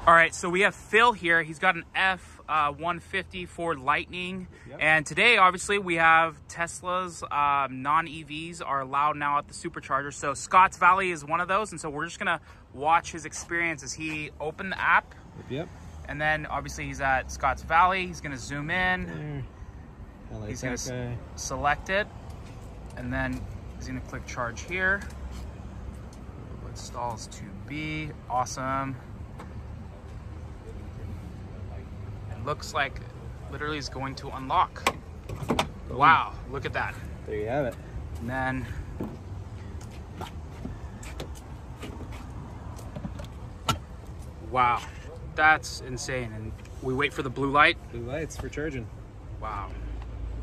All right, so we have Phil here. He's got an F150 Ford Lightning. Yep. And today, obviously, we have Tesla's non-EVs are allowed now at the Supercharger. So Scotts Valley is one of those. And so we're just going to watch his experience as he opened the app. Yep. And then, obviously, he's at Scotts Valley. He's going to zoom in. There. Like he's going to select it. And then he's going to click charge here. Installs to B. Awesome. It looks like literally is going to unlock. Boom. Wow, look at that. There you have it. And then wow, that's insane. And we wait for the blue light. Blue lights for charging. Wow.